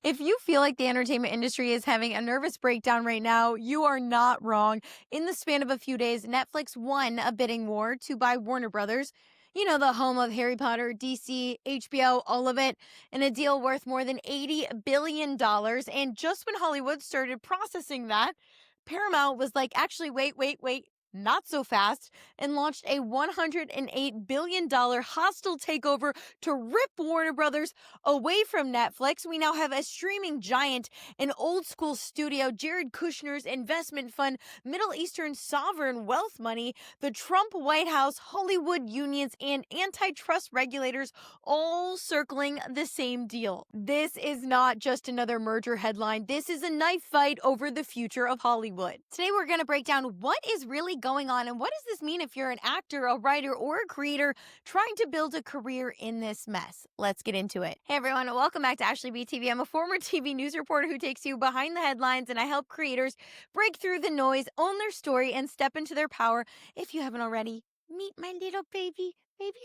If you feel like the entertainment industry is having a nervous breakdown right now, you are not wrong. In the span of a few days, Netflix won a bidding war to buy Warner Brothers, the home of Harry Potter, DC, HBO, all of it, in a deal worth more than $80 billion. And just when Hollywood started processing that, Paramount was like, actually, wait, not so fast, and launched a $108 billion hostile takeover to rip Warner Brothers away from Netflix. We now have a streaming giant, an old school studio, Jared Kushner's investment fund, Middle Eastern sovereign wealth money, the Trump White House, Hollywood unions, and antitrust regulators all circling the same deal. This is not just another merger headline. This is a knife fight over the future of Hollywood. Today, we're going to break down what is really going on and what does this mean if you're an actor, a writer, or a creator trying to build a career in this mess. Let's get into it. Hey everyone, welcome back to Ashley B TV. I'm a former TV news reporter who takes you behind the headlines, and I help creators break through the noise, own their story, and step into their power. If you haven't already, meet my little baby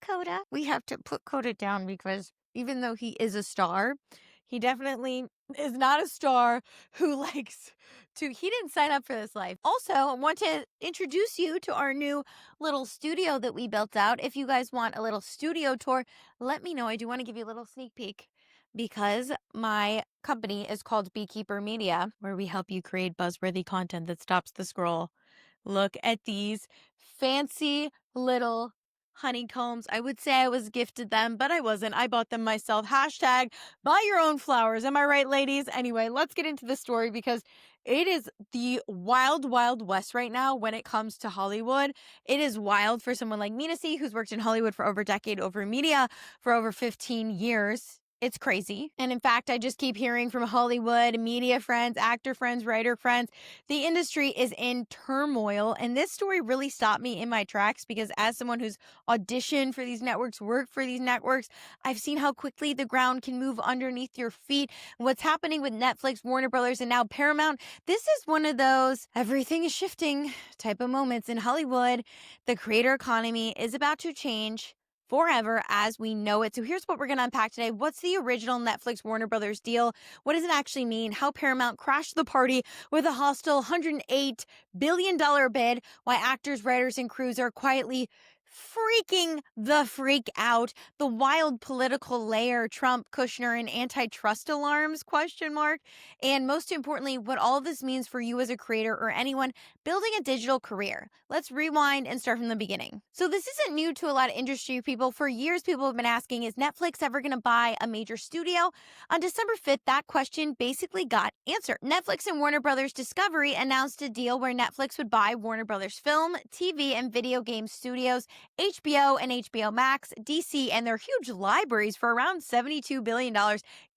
Coda. We have to put Coda down because even though he is a star, he definitely is not a star who likes to, he didn't sign up for this life. Also, I want to introduce you to our new little studio that we built out. If you guys want a little studio tour, let me know. I do want to give you a little sneak peek because my company is called Beekeeper Media, where we help you create buzzworthy content that stops the scroll. Look at these fancy little honeycombs. I would say I was gifted them, but I wasn't. I bought them myself. Hashtag buy your own flowers. Am I right, ladies? Anyway, let's get into the story because it is the wild, wild west right now when it comes to Hollywood. It is wild for someone like me to see, who's worked in Hollywood for over a decade, over media for over 15 years. It's crazy. And in fact, I just keep hearing from Hollywood, media friends, actor friends, writer friends, the industry is in turmoil. And this story really stopped me in my tracks because as someone who's auditioned for these networks, worked for these networks, I've seen how quickly the ground can move underneath your feet. What's happening with Netflix, Warner Brothers, and now Paramount, this is one of those everything is shifting type of moments in Hollywood. The creator economy is about to change forever as we know it. So here's what we're going to unpack today. What's the original Netflix Warner Brothers deal? What does it actually mean? How Paramount crashed the party with a hostile $108 billion bid, why actors, writers, and crews are quietly freaking the freak out, the wild political layer, Trump, Kushner, and antitrust alarms, ? And most importantly, what all of this means for you as a creator or anyone building a digital career. Let's rewind and start from the beginning. So this isn't new to a lot of industry people. For years, people have been asking, is Netflix ever going to buy a major studio? On December 5th, that question basically got answered. Netflix and Warner Brothers Discovery announced a deal where Netflix would buy Warner Brothers Film, TV, and video game studios, HBO and HBO Max, DC, and their huge libraries for around $72 billion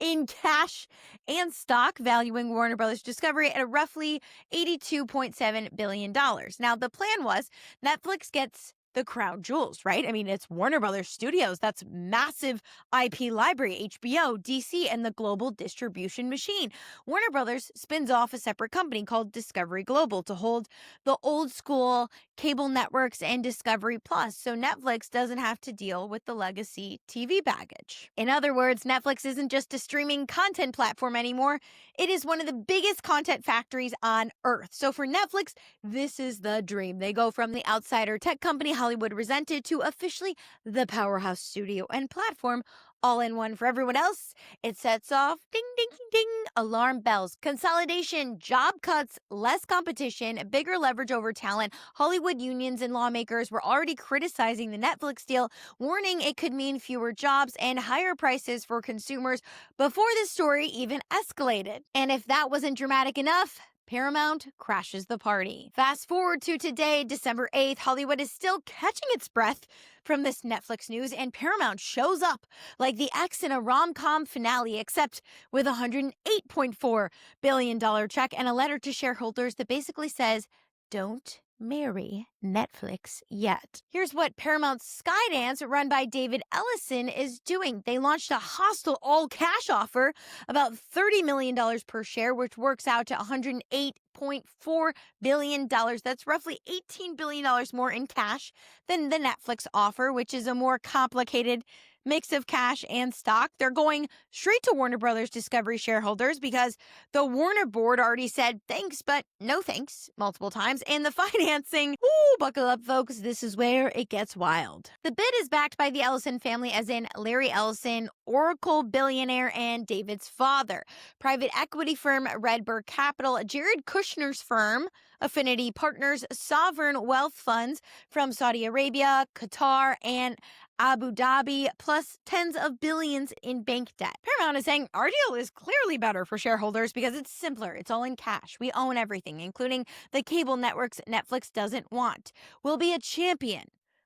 in cash and stock, valuing Warner Brothers Discovery at roughly $82.7 billion. Now, the plan was Netflix gets the crown jewels, right? I mean, it's Warner Brothers Studios. That's massive IP library, HBO, DC, and the global distribution machine. Warner Brothers spins off a separate company called Discovery Global to hold the old school cable networks and Discovery Plus, so Netflix doesn't have to deal with the legacy TV baggage. In other words, Netflix isn't just a streaming content platform anymore. It is one of the biggest content factories on earth. So for Netflix, this is the dream. They go from the outsider tech company Hollywood resented to officially the powerhouse studio and platform, all in one. For everyone else, it sets off ding, ding, ding, alarm bells. Consolidation, job cuts, less competition, bigger leverage over talent. Hollywood unions and lawmakers were already criticizing the Netflix deal, warning it could mean fewer jobs and higher prices for consumers before this story even escalated. And if that wasn't dramatic enough, Paramount crashes the party. Fast forward to today, December 8th, Hollywood is still catching its breath from this Netflix news, and Paramount shows up like the ex in a rom-com finale, except with a $108.4 billion check and a letter to shareholders that basically says, don't marry Netflix yet. Here's what Paramount's Skydance, run by David Ellison, is doing. They launched a hostile all-cash offer, about $30 million per share, which works out to $108.4 billion. That's roughly $18 billion more in cash than the Netflix offer, which is a more complicated mix of cash and stock. They're going straight to Warner Brothers Discovery shareholders because the Warner board already said thanks, but no thanks multiple times. And the financing, buckle up, folks. This is where it gets wild. The bid is backed by the Ellison family, as in Larry Ellison, Oracle billionaire, and David's father. Private equity firm Redbird Capital, Jared Kushner's firm, Affinity Partners, sovereign wealth funds from Saudi Arabia, Qatar, and Abu Dhabi, plus tens of billions in bank debt. Paramount is saying our deal is clearly better for shareholders because it's simpler. It's all in cash. We own everything, including the cable networks Netflix doesn't want. We'll be a champion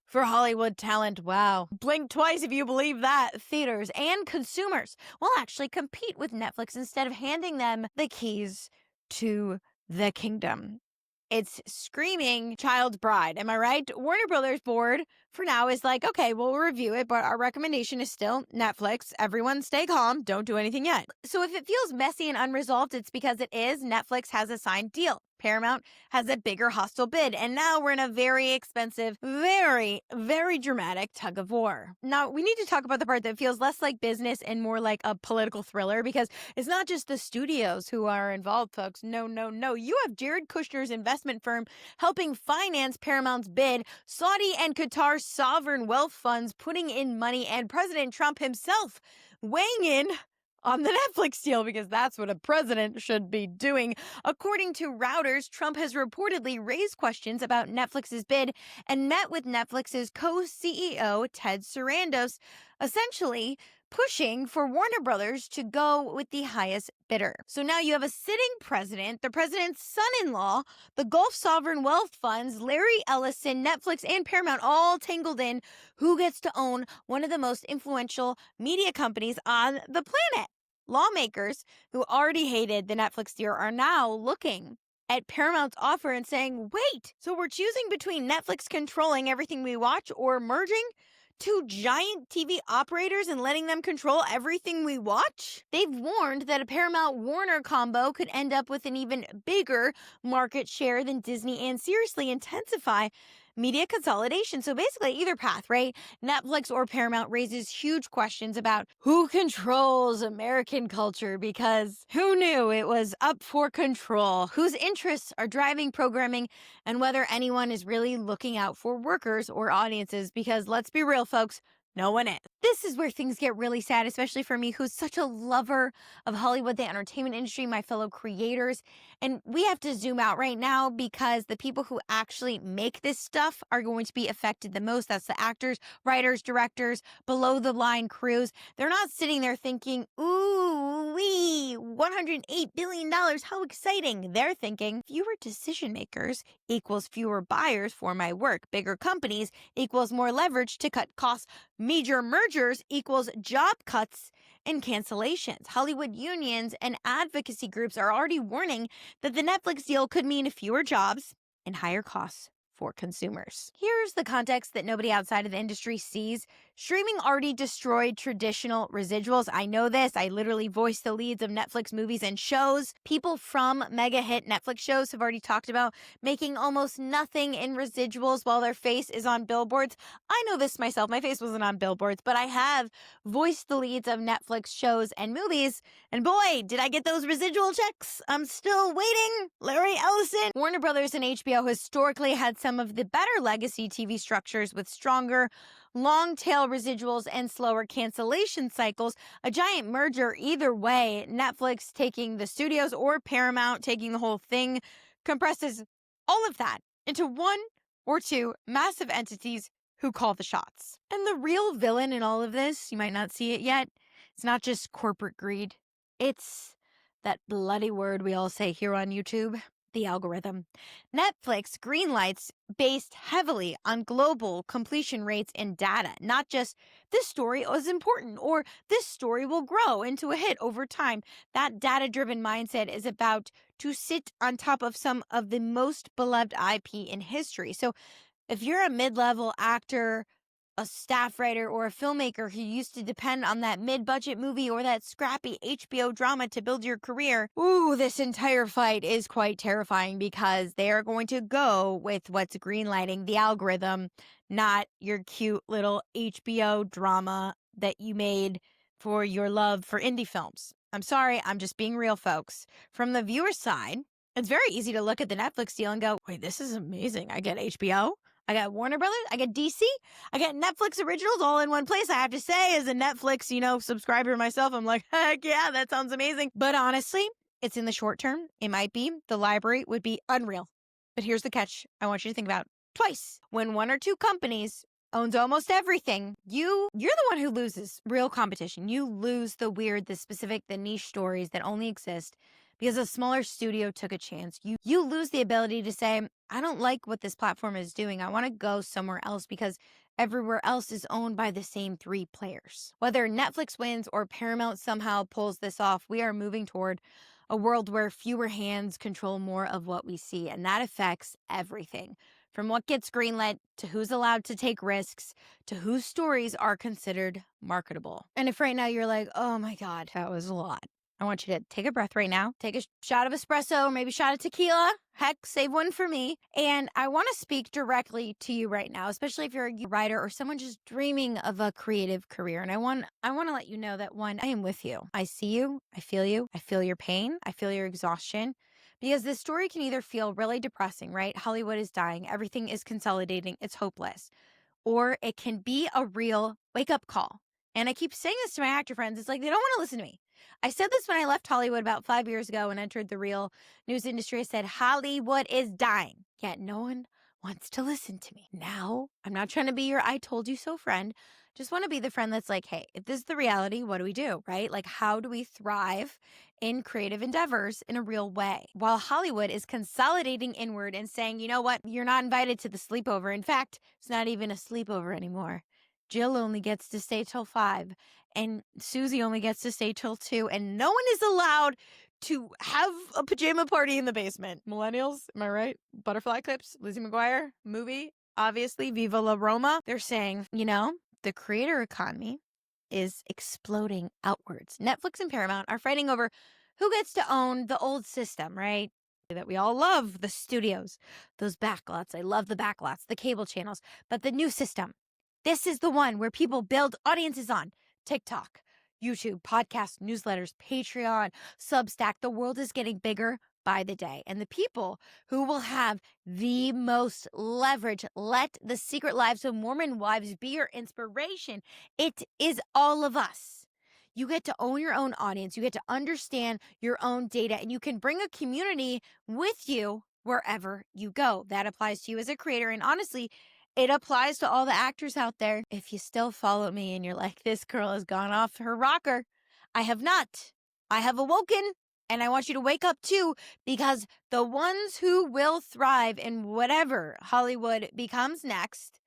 for Hollywood talent. Wow. Blink twice if you believe that. Theaters and consumers will actually compete with Netflix instead of handing them the keys to the kingdom. It's screaming child's bride. Am I right? Warner Brothers board for now is like, okay, we'll review it, but our recommendation is still Netflix. Everyone stay calm. Don't do anything yet. So if it feels messy and unresolved, it's because it is. Netflix has a signed deal. Paramount has a bigger hostile bid, and now we're in a very expensive, very, very dramatic tug of war. Now, we need to talk about the part that feels less like business and more like a political thriller, because it's not just the studios who are involved, folks. No. You have Jared Kushner's investment firm helping finance Paramount's bid, Saudi and Qatar sovereign wealth funds putting in money, and President Trump himself weighing in on the Netflix deal, because that's what a president should be doing. According to Reuters, Trump has reportedly raised questions about Netflix's bid and met with Netflix's co-CEO, Ted Sarandos, essentially pushing for Warner Brothers to go with the highest bidder. So now you have a sitting president, the president's son-in-law, the Gulf Sovereign Wealth Funds, Larry Ellison, Netflix, and Paramount all tangled in who gets to own one of the most influential media companies on the planet. Lawmakers who already hated the Netflix deal are now looking at Paramount's offer and saying, wait, so we're choosing between Netflix controlling everything we watch or merging two giant TV operators and letting them control everything we watch? They've warned that a Paramount-Warner combo could end up with an even bigger market share than Disney and seriously intensify media consolidation. So basically, either path, right? Netflix or Paramount raises huge questions about who controls American culture, because who knew it was up for control, whose interests are driving programming, and whether anyone is really looking out for workers or audiences, because let's be real, folks, no one is. This is where things get really sad, especially for me, who's such a lover of Hollywood, the entertainment industry, my fellow creators. And we have to zoom out right now because the people who actually make this stuff are going to be affected the most. That's the actors, writers, directors, below the line crews. They're not sitting there thinking, ooh, wee, $108 billion, how exciting. They're thinking fewer decision makers equals fewer buyers for my work. Bigger companies equals more leverage to cut costs. Major mergers equals job cuts and cancellations. Hollywood unions and advocacy groups are already warning that the Netflix deal could mean fewer jobs and higher costs for consumers. Here's the context that nobody outside of the industry sees. Streaming already destroyed traditional residuals. I know this. I literally voice the leads of Netflix movies and shows. People from mega hit Netflix shows have already talked about making almost nothing in residuals while their face is on billboards. I know this myself. My face wasn't on billboards, but I have voiced the leads of Netflix shows and movies. And boy, did I get those residual checks. I'm still waiting. Larry Ellison. Warner Brothers and HBO historically had some of the better legacy TV structures with stronger long tail residuals and slower cancellation cycles. A giant merger either way, Netflix taking the studios or Paramount taking the whole thing, compresses all of that into one or two massive entities who call the shots. And the real villain in all of this, you might not see it yet, it's not just corporate greed. It's that bloody word we all say here on YouTube, the algorithm. Netflix greenlights based heavily on global completion rates and data, not just this story is important or this story will grow into a hit over time. That data-driven mindset is about to sit on top of some of the most beloved IP in history. So if you're a mid-level actor, a staff writer, or a filmmaker who used to depend on that mid-budget movie or that scrappy HBO drama to build your career, this entire fight is quite terrifying because they are going to go with what's greenlighting the algorithm, not your cute little HBO drama that you made for your love for indie films. I'm sorry, I'm just being real, folks. From the viewer side, it's very easy to look at the Netflix deal and go, wait, this is amazing. I get HBO, I got Warner Brothers, I get DC, I get Netflix originals all in one place. I have to say, as a Netflix, subscriber myself, I'm like, heck yeah, that sounds amazing. But honestly, it's in the short term. It might be. The library would be unreal. But here's the catch I want you to think about twice. When one or two companies owns almost everything, you're the one who loses real competition. You lose the weird, the specific, the niche stories that only exist because a smaller studio took a chance. You lose the ability to say, I don't like what this platform is doing. I want to go somewhere else because everywhere else is owned by the same three players. Whether Netflix wins or Paramount somehow pulls this off, we are moving toward a world where fewer hands control more of what we see, and that affects everything. From what gets greenlit to who's allowed to take risks to whose stories are considered marketable. And if right now you're like, oh my God, that was a lot, I want you to take a breath right now, take a shot of espresso or maybe a shot of tequila. Heck, save one for me. And I want to speak directly to you right now, especially if you're a writer or someone just dreaming of a creative career. And I want to let you know that, one, I am with you. I see you. I feel your pain. I feel your exhaustion. Because this story can either feel really depressing, right? Hollywood is dying. Everything is consolidating. It's hopeless. Or it can be a real wake-up call. And I keep saying this to my actor friends. It's like they don't want to listen to me. I said this when I left Hollywood about 5 years ago and entered the real news industry. I said, Hollywood is dying. Yet no one wants to listen to me. Now, I'm not trying to be your I told you so friend. Just want to be the friend that's like, hey, if this is the reality, what do we do, right? Like, how do we thrive in creative endeavors in a real way? While Hollywood is consolidating inward and saying, you know what, you're not invited to the sleepover. In fact, it's not even a sleepover anymore. Jill only gets to stay till 5, and Susie only gets to stay till 2, and no one is allowed to have a pajama party in the basement. Millennials, am I right? Butterfly clips, Lizzie McGuire, movie, obviously, Viva La Roma. They're saying, the creator economy is exploding outwards. Netflix and Paramount are fighting over who gets to own the old system, right? That we all love, the studios, those backlots. I love the backlots, the cable channels, but the new system. This is the one where people build audiences on TikTok, YouTube, podcasts, newsletters, Patreon, Substack. The world is getting bigger by the day. And the people who will have the most leverage, let the secret lives of Mormon wives be your inspiration. It is all of us. You get to own your own audience. You get to understand your own data, and you can bring a community with you wherever you go. That applies to you as a creator. And honestly, it applies to all the actors out there. If you still follow me and you're like, this girl has gone off her rocker, I have not. I have awoken, and I want you to wake up too, because the ones who will thrive in whatever Hollywood becomes next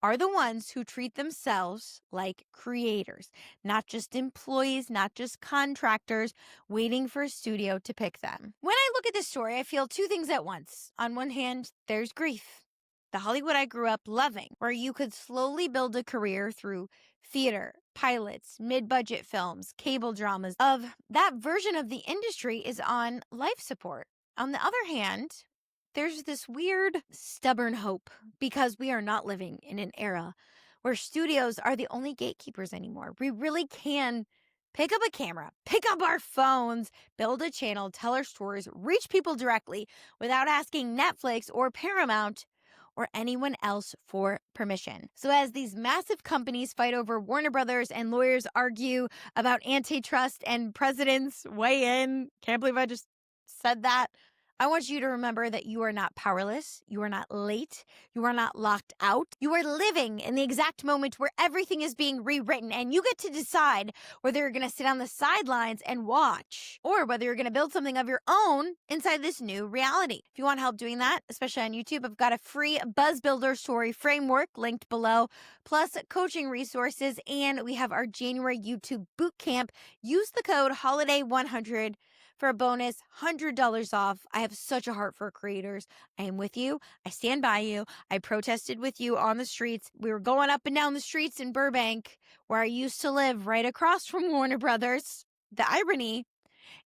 are the ones who treat themselves like creators, not just employees, not just contractors waiting for a studio to pick them. When I look at this story, I feel two things at once. On one hand, there's grief. The Hollywood I grew up loving, where you could slowly build a career through theater, pilots, mid-budget films, cable dramas. Of that version of the industry is on life support. On the other hand, there's this weird, stubborn hope because we are not living in an era where studios are the only gatekeepers anymore. We really can pick up a camera, pick up our phones, build a channel, tell our stories, reach people directly without asking Netflix or Paramount or anyone else for permission. So as these massive companies fight over Warner Brothers and lawyers argue about antitrust and presidents weigh in, can't believe I just said that. I want you to remember that you are not powerless. You are not late. You are not locked out. You are living in the exact moment where everything is being rewritten, and you get to decide whether you're going to sit on the sidelines and watch or whether you're going to build something of your own inside this new reality. If you want help doing that, especially on YouTube, I've got a free Buzz Builder story framework linked below, plus coaching resources, and we have our January YouTube Bootcamp. Use the code HOLIDAY100 for a bonus $100 off. I have such a heart for creators. I am with you. I stand by you. I protested with you on the streets. We were going up and down the streets in Burbank, where I used to live, right across from Warner Brothers. The irony.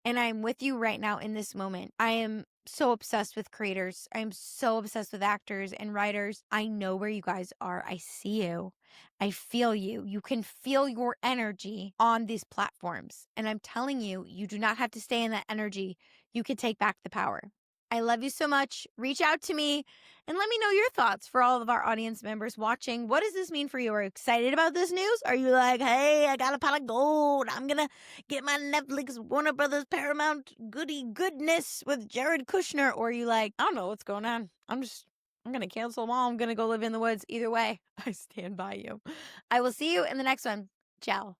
And I'm with you right now in this moment. I am so obsessed with creators. I am so obsessed with actors and writers. I know where you guys are. I see you. I feel you. You can feel your energy on these platforms. And I'm telling you, you do not have to stay in that energy. You can take back the power. I love you so much. Reach out to me and let me know your thoughts for all of our audience members watching. What does this mean for you? Are you excited about this news? Are you like, hey, I got a pot of gold. I'm going to get my Netflix, Warner Brothers, Paramount goody goodness with Jared Kushner? Or are you like, I don't know what's going on. I'm going to cancel them all. I'm going to go live in the woods. Either way, I stand by you. I will see you in the next one. Ciao.